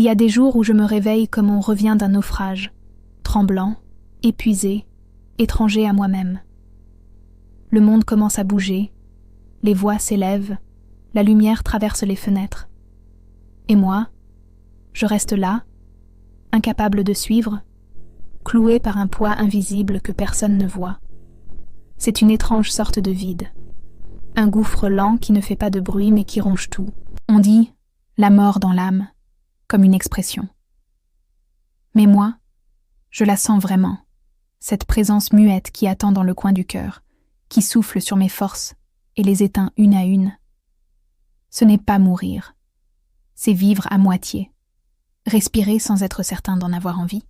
y a des jours où je me réveille comme on revient d'un naufrage, tremblant, épuisé, étranger à moi-même. Le monde commence à bouger, les voix s'élèvent, la lumière traverse les fenêtres. Et moi, je reste là, incapable de suivre, cloué par un poids invisible que personne ne voit. C'est une étrange sorte de vide. Un gouffre lent qui ne fait pas de bruit mais qui ronge tout. On dit « la mort dans l'âme », comme une expression. Mais moi, je la sens vraiment, cette présence muette qui attend dans le coin du cœur, qui souffle sur mes forces et les éteint une à une. Ce n'est pas mourir, c'est vivre à moitié, respirer sans être certain d'en avoir envie,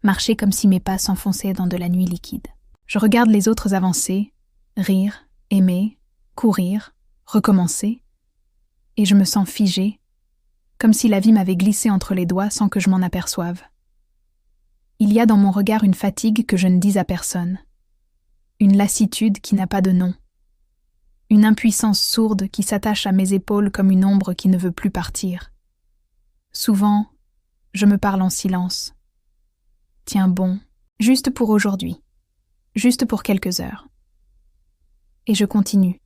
marcher comme si mes pas s'enfonçaient dans de la nuit liquide. Je regarde les autres avancer, rire, aimer, courir, recommencer, et je me sens figée, comme si la vie m'avait glissé entre les doigts sans que je m'en aperçoive. Il y a dans mon regard une fatigue que je ne dis à personne, une lassitude qui n'a pas de nom, une impuissance sourde qui s'attache à mes épaules comme une ombre qui ne veut plus partir. Souvent, je me parle en silence. Tiens bon, juste pour aujourd'hui, juste pour quelques heures. Et je continue,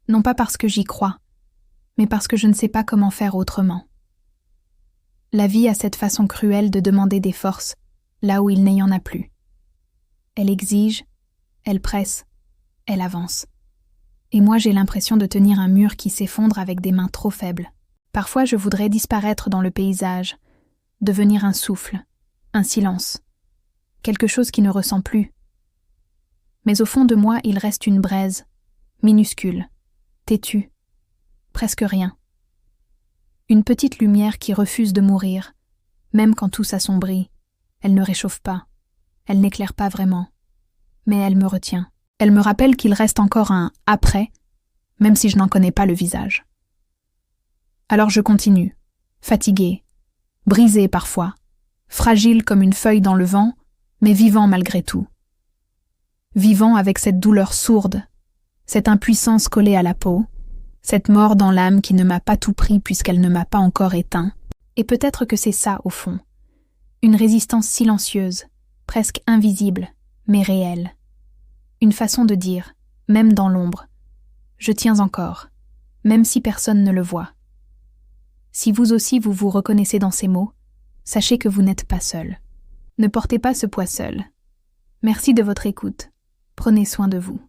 non pas parce que j'y crois, mais parce que je ne sais pas comment faire autrement. La vie a cette façon cruelle de demander des forces là où il n'y en a plus. Elle exige, elle presse, elle avance. Et moi j'ai l'impression de tenir un mur qui s'effondre avec des mains trop faibles. Parfois je voudrais disparaître dans le paysage, devenir un souffle, un silence, quelque chose qui ne ressent plus. Mais au fond de moi il reste une braise, minuscule, têtue, presque rien. Une petite lumière qui refuse de mourir, même quand tout s'assombrit. Elle ne réchauffe pas, elle n'éclaire pas vraiment, mais elle me retient. Elle me rappelle qu'il reste encore un « après », même si je n'en connais pas le visage. Alors je continue, fatiguée, brisée parfois, fragile comme une feuille dans le vent, mais vivant malgré tout. Vivant avec cette douleur sourde, cette impuissance collée à la peau, cette mort dans l'âme qui ne m'a pas tout pris puisqu'elle ne m'a pas encore éteint. Et peut-être que c'est ça au fond. Une résistance silencieuse, presque invisible, mais réelle. Une façon de dire, même dans l'ombre, je tiens encore, même si personne ne le voit. Si vous aussi vous vous reconnaissez dans ces mots, sachez que vous n'êtes pas seul. Ne portez pas ce poids seul. Merci de votre écoute. Prenez soin de vous.